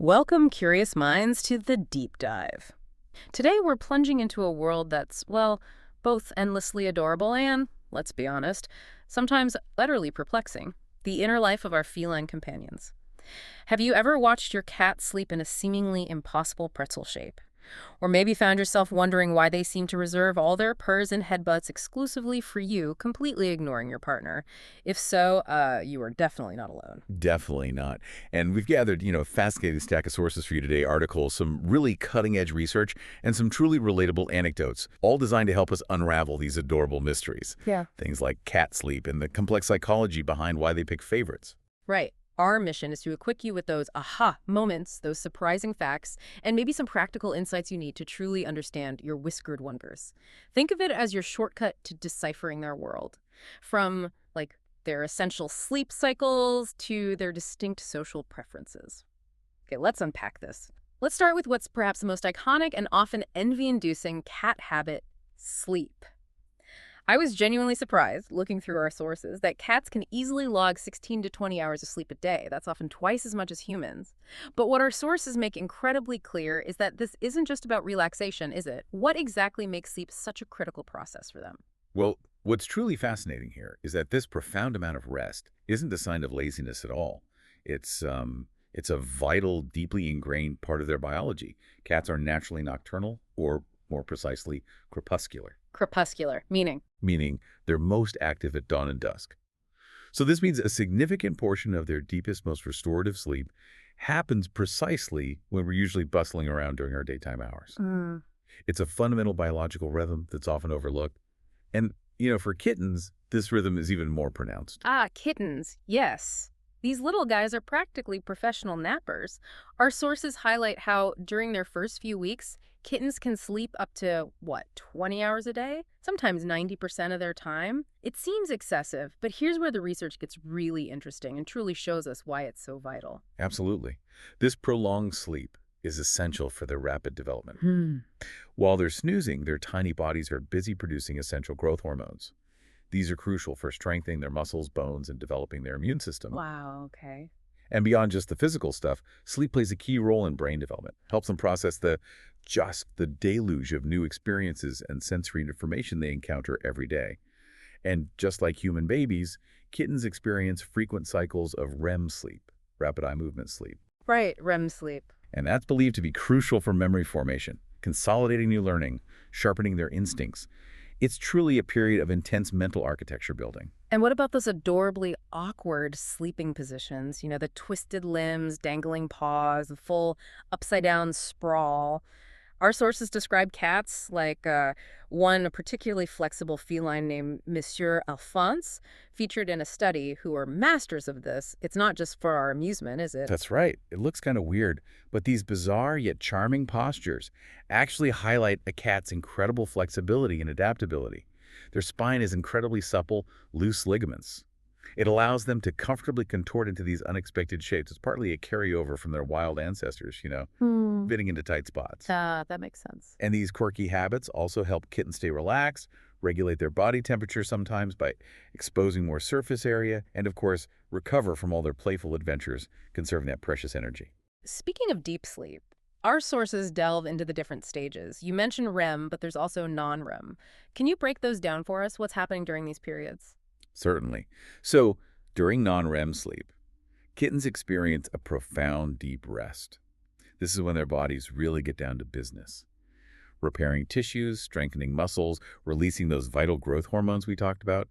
Welcome, curious minds, to the deep dive. Today we're plunging into a world that's, well, both endlessly adorable and, let's be honest, sometimes utterly perplexing. The inner life of our feline companions. Have you ever watched your cat sleep in a seemingly impossible pretzel shape? Or maybe found yourself wondering why they seem to reserve all their purrs and headbutts exclusively for you, completely ignoring your partner? If so, you are definitely not alone. Definitely not. And we've gathered, a fascinating stack of sources for you today, articles, some really cutting-edge research, and some truly relatable anecdotes, all designed to help us unravel these adorable mysteries. Yeah. Things like cat sleep and the complex psychology behind why they pick favorites. Right. Our mission is to equip you with those aha moments, those surprising facts, and maybe some practical insights you need to truly understand your whiskered wonders. Think of it as your shortcut to deciphering their world. From, their essential sleep cycles to their distinct social preferences. Okay, let's unpack this. Let's start with what's perhaps the most iconic and often envy-inducing cat habit: sleep. I was genuinely surprised, looking through our sources, that cats can easily log 16 to 20 hours of sleep a day. That's often twice as much as humans. But what our sources make incredibly clear is that this isn't just about relaxation, is it? What exactly makes sleep such a critical process for them? Well, what's truly fascinating here is that this profound amount of rest isn't a sign of laziness at all. It's a vital, deeply ingrained part of their biology. Cats are naturally nocturnal, or more precisely, crepuscular, Crepuscular, meaning they're most active at dawn and dusk. So this means a significant portion of their deepest, most restorative sleep happens precisely when we're usually bustling around during our daytime hours. Mm. It's a fundamental biological rhythm that's often overlooked. And, for kittens, this rhythm is even more pronounced. Ah, kittens, yes. These little guys are practically professional nappers. Our sources highlight how, during their first few weeks, kittens can sleep up to, 20 hours a day? Sometimes 90% of their time. It seems excessive, but here's where the research gets really interesting and truly shows us why it's so vital. Absolutely. This prolonged sleep is essential for their rapid development. Hmm. While they're snoozing, their tiny bodies are busy producing essential growth hormones. These are crucial for strengthening their muscles, bones, and developing their immune system. Wow, okay. And beyond just the physical stuff, sleep plays a key role in brain development, helps them process the deluge of new experiences and sensory information they encounter every day. And just like human babies, kittens experience frequent cycles of REM sleep, rapid eye movement sleep. Right, REM sleep. And that's believed to be crucial for memory formation, consolidating new learning, sharpening their instincts. It's truly a period of intense mental architecture building. And what about those adorably awkward sleeping positions? The twisted limbs, dangling paws, the full upside-down sprawl. Our sources describe cats, a particularly flexible feline named Monsieur Alphonse, featured in a study, who are masters of this. It's not just for our amusement, is it? That's right. It looks kind of weird, but these bizarre yet charming postures actually highlight a cat's incredible flexibility and adaptability. Their spine is incredibly supple, loose ligaments. It allows them to comfortably contort into these unexpected shapes. It's partly a carryover from their wild ancestors, fitting into tight spots. That makes sense. And these quirky habits also help kittens stay relaxed, regulate their body temperature sometimes by exposing more surface area, and of course, recover from all their playful adventures, conserving that precious energy. Speaking of deep sleep, our sources delve into the different stages. You mentioned REM, but there's also non-REM. Can you break those down for us? What's happening during these periods? Certainly. So, during non-REM sleep, kittens experience a profound deep rest. This is when their bodies really get down to business. Repairing tissues, strengthening muscles, releasing those vital growth hormones we talked about.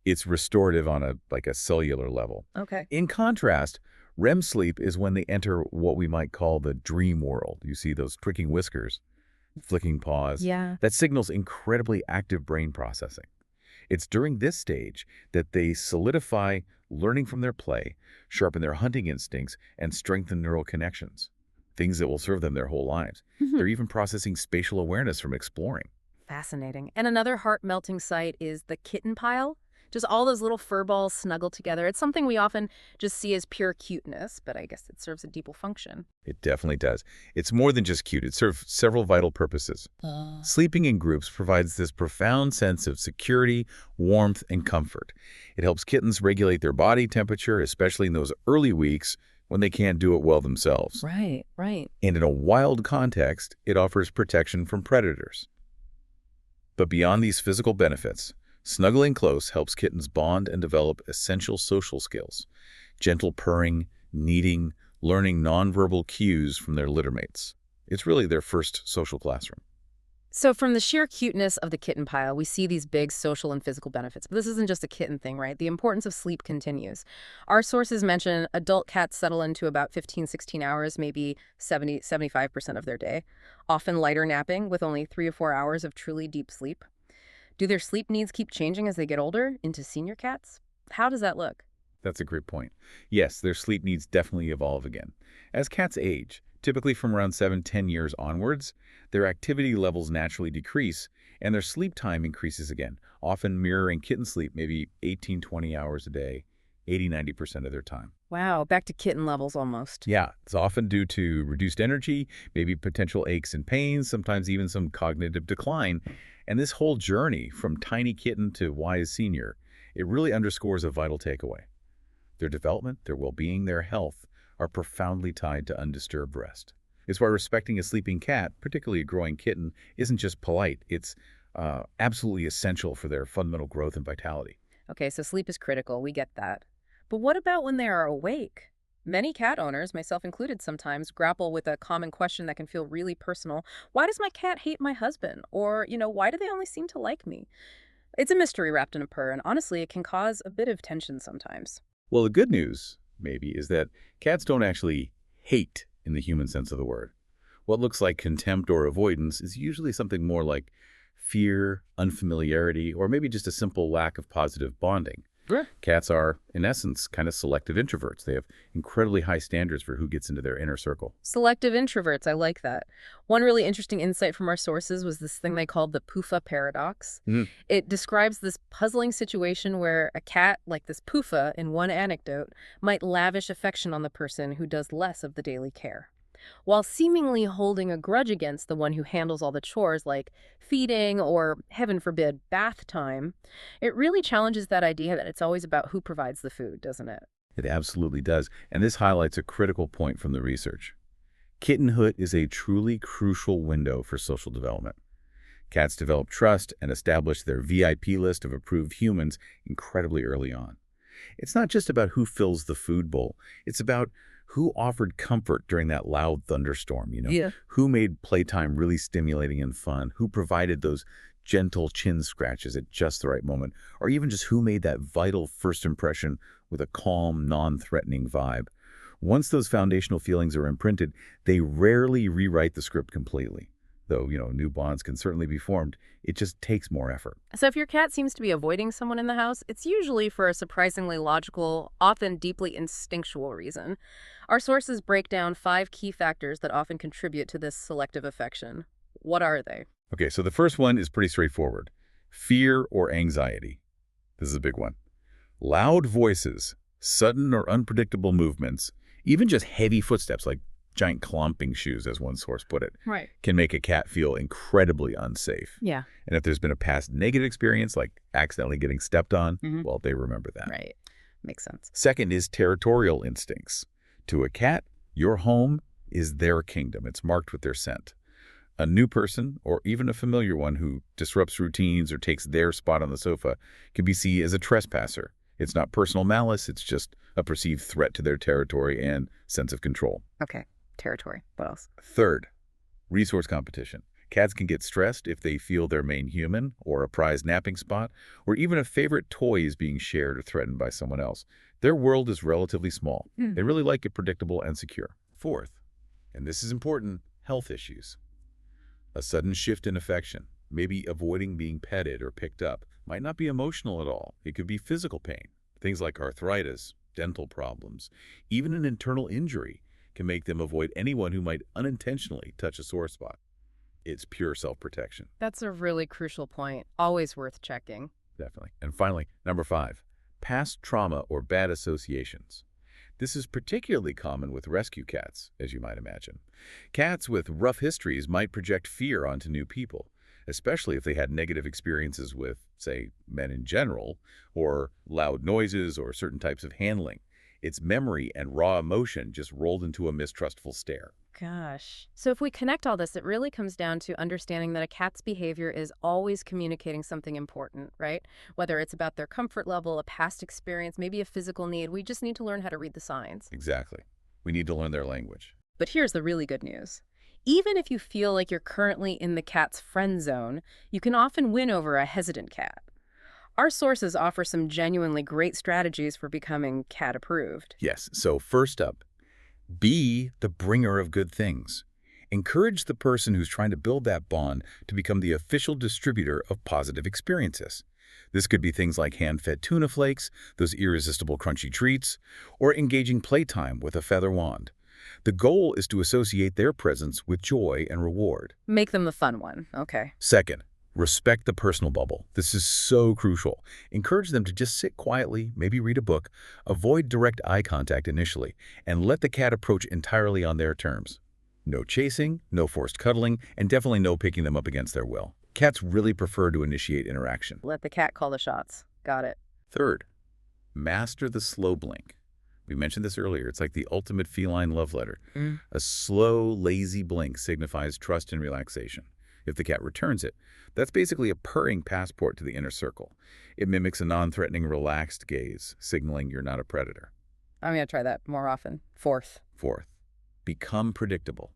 It's restorative on a cellular level. Okay. In contrast, REM sleep is when they enter what we might call the dream world. You see those pricking whiskers, flicking paws. Yeah. That signals incredibly active brain processing. It's during this stage that they solidify learning from their play, sharpen their hunting instincts, and strengthen neural connections, things that will serve them their whole lives. They're even processing spatial awareness from exploring. Fascinating. And another heart-melting sight is the kitten pile. Just all those little fur balls snuggled together. It's something we often just see as pure cuteness, but I guess it serves a deeper function. It definitely does. It's more than just cute. It serves several vital purposes. Sleeping in groups provides this profound sense of security, warmth, and comfort. It helps kittens regulate their body temperature, especially in those early weeks when they can't do it well themselves. Right, right. And in a wild context, it offers protection from predators. But beyond these physical benefits, snuggling close helps kittens bond and develop essential social skills. Gentle purring, kneading, learning nonverbal cues from their littermates. It's really their first social classroom. So from the sheer cuteness of the kitten pile, we see these big social and physical benefits. But this isn't just a kitten thing, right? The importance of sleep continues. Our sources mention adult cats settle into about 15, 16 hours, maybe 70, 75% of their day, often lighter napping with only 3 or 4 hours of truly deep sleep. Do their sleep needs keep changing as they get older into senior cats? How does that look? That's a great point. Yes, their sleep needs definitely evolve again. As cats age, typically from around 7–10 years onwards, their activity levels naturally decrease and their sleep time increases again, often mirroring kitten sleep, maybe 18–20 hours a day, 80–90% of their time. Wow, back to kitten levels almost. Yeah, it's often due to reduced energy, maybe potential aches and pains, sometimes even some cognitive decline. And this whole journey from tiny kitten to wise senior, it really underscores a vital takeaway. Their development, their well-being, their health are profoundly tied to undisturbed rest. It's why respecting a sleeping cat, particularly a growing kitten, isn't just polite. It's absolutely essential for their fundamental growth and vitality. Okay, so sleep is critical. We get that. But what about when they are awake? Many cat owners, myself included sometimes, grapple with a common question that can feel really personal. Why does my cat hate my husband? Or, why do they only seem to like me? It's a mystery wrapped in a purr, and honestly, it can cause a bit of tension sometimes. Well, the good news, maybe, is that cats don't actually hate in the human sense of the word. What looks like contempt or avoidance is usually something more like fear, unfamiliarity, or maybe just a simple lack of positive bonding. Sure. Cats are, in essence, kind of selective introverts. They have incredibly high standards for who gets into their inner circle. Selective introverts, I like that. One really interesting insight from our sources was this thing they called the PUFA paradox. Mhm. It describes this puzzling situation where a cat, like this PUFA in one anecdote, might lavish affection on the person who does less of the daily care, while seemingly holding a grudge against the one who handles all the chores like feeding or, heaven forbid, bath time. It really challenges that idea that it's always about who provides the food, doesn't it? It absolutely does, and this highlights a critical point from the research. Kittenhood is a truly crucial window for social development. Cats develop trust and establish their VIP list of approved humans incredibly early on. It's not just about who fills the food bowl. It's about who offered comfort during that loud thunderstorm. Yeah. Who made playtime really stimulating and fun, who provided those gentle chin scratches at just the right moment, or even just who made that vital first impression with a calm, non-threatening vibe. Once those foundational feelings are imprinted, they rarely rewrite the script completely. Though, new bonds can certainly be formed, it just takes more effort. So if your cat seems to be avoiding someone in the house, it's usually for a surprisingly logical, often deeply instinctual reason. Our sources break down 5 key factors that often contribute to this selective affection. What are they? Okay, so the first one is pretty straightforward. Fear or anxiety. This is a big one. Loud voices, sudden or unpredictable movements, even just heavy footsteps like giant clomping shoes, as one source put it, Right. can make a cat feel incredibly unsafe. Yeah. And if there's been a past negative experience, like accidentally getting stepped on, Mhm. well, they remember that. Right. Makes sense. Second is territorial instincts. To a cat, your home is their kingdom. It's marked with their scent. A new person, or even a familiar one who disrupts routines or takes their spot on the sofa, can be seen as a trespasser. It's not personal malice, it's just a perceived threat to their territory and sense of control. Okay. Territory. What else? Third, resource competition. Cats can get stressed if they feel their main human, or a prized napping spot, or even a favorite toy is being shared or threatened by someone else. Their world is relatively small. They really like it predictable and secure. Fourth, and this is important, health issues. A sudden shift in affection, maybe avoiding being petted or picked up, might not be emotional at all. It could be physical pain. Things like arthritis, dental problems, even an internal injury can make them avoid anyone who might unintentionally touch a sore spot. It's pure self-protection, That's a really crucial point. Always worth checking. definitely. And finally, number 5, past trauma or bad associations. This is particularly common with rescue cats, as you might imagine. Cats with rough histories might project fear onto new people, especially if they had negative experiences with, say, men in general, or loud noises or certain types of handling. Its memory and raw emotion just rolled into a mistrustful stare. Gosh. So if we connect all this, it really comes down to understanding that a cat's behavior is always communicating something important, right? Whether it's about their comfort level, a past experience, maybe a physical need, we just need to learn how to read the signs. Exactly. We need to learn their language. But here's the really good news. Even if you feel like you're currently in the cat's friend zone, you can often win over a hesitant cat. Our sources offer some genuinely great strategies for becoming cat approved. Yes, so first up, be the bringer of good things. Encourage the person who's trying to build that bond to become the official distributor of positive experiences. This could be things like hand-fed tuna flakes, those irresistible crunchy treats, or engaging playtime with a feather wand. The goal is to associate their presence with joy and reward. Make them the fun one. Okay. Second, respect the personal bubble. This is so crucial. Encourage them to just sit quietly, maybe read a book, avoid direct eye contact initially, and let the cat approach entirely on their terms. No chasing, no forced cuddling, and definitely no picking them up against their will. Cats really prefer to initiate interaction. Let the cat call the shots. Got it. Third, master the slow blink. We mentioned this earlier. It's like the ultimate feline love letter. A slow, lazy blink signifies trust and relaxation. If the cat returns it, that's basically a purring passport to the inner circle. It mimics a non-threatening, relaxed gaze, signaling you're not a predator. I'm going to try that more often. Fourth. Fourth, become predictable.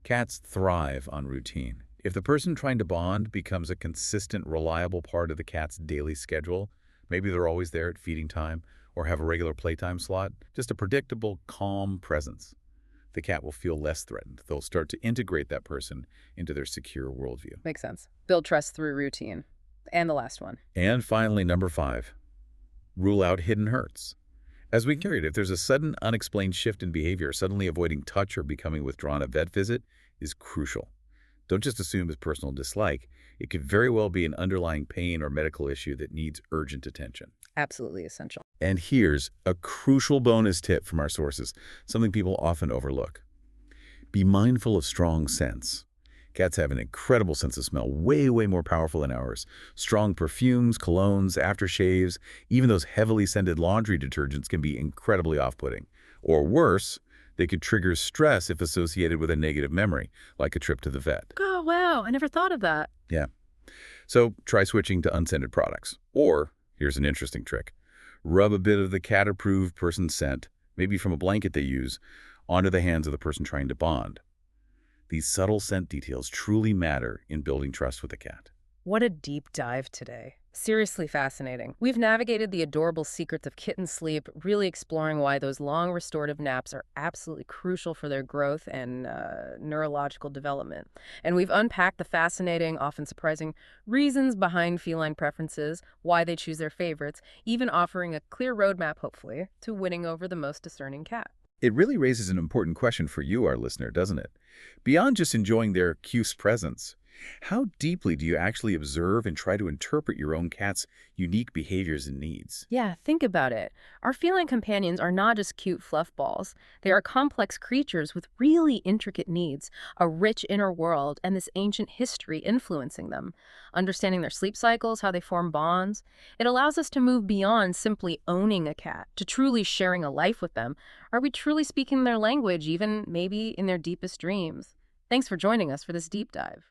Cats thrive on routine. If the person trying to bond becomes a consistent, reliable part of the cat's daily schedule, maybe they're always there at feeding time or have a regular playtime slot, just a predictable, calm presence, the cat will feel less threatened. They'll start to integrate that person into their secure worldview. Makes sense. Build trust through routine. And the last one. And finally, number 5, rule out hidden hurts. As we carried, if there's a sudden, unexplained shift in behavior, suddenly avoiding touch or becoming withdrawn at vet visit is crucial. Don't just assume it's personal dislike. It could very well be an underlying pain or medical issue that needs urgent attention. Absolutely essential. And here's a crucial bonus tip from our sources, something people often overlook. Be mindful of strong scents. Cats have an incredible sense of smell, way, way more powerful than ours. Strong perfumes, colognes, aftershaves, even those heavily scented laundry detergents can be incredibly off-putting. Or worse, they could trigger stress if associated with a negative memory, like a trip to the vet. Oh, wow. I never thought of that. Yeah. So try switching to unscented products. Or, here's an interesting trick. Rub a bit of the cat-approved person's scent, maybe from a blanket they use, onto the hands of the person trying to bond. These subtle scent details truly matter in building trust with a cat. What a deep dive today. Seriously fascinating. We've navigated the adorable secrets of kitten sleep, really exploring why those long restorative naps are absolutely crucial for their growth and neurological development. And we've unpacked the fascinating, often surprising reasons behind feline preferences, why they choose their favorites, even offering a clear roadmap, hopefully, to winning over the most discerning cat. It really raises an important question for you, our listener, doesn't it? Beyond just enjoying their cute presence, how deeply do you actually observe and try to interpret your own cat's unique behaviors and needs? Yeah, think about it. Our feline companions are not just cute fluff balls. They are complex creatures with really intricate needs, a rich inner world, and this ancient history influencing them. Understanding their sleep cycles, how they form bonds, it allows us to move beyond simply owning a cat to truly sharing a life with them. Are we truly speaking their language, even maybe in their deepest dreams? Thanks for joining us for this deep dive.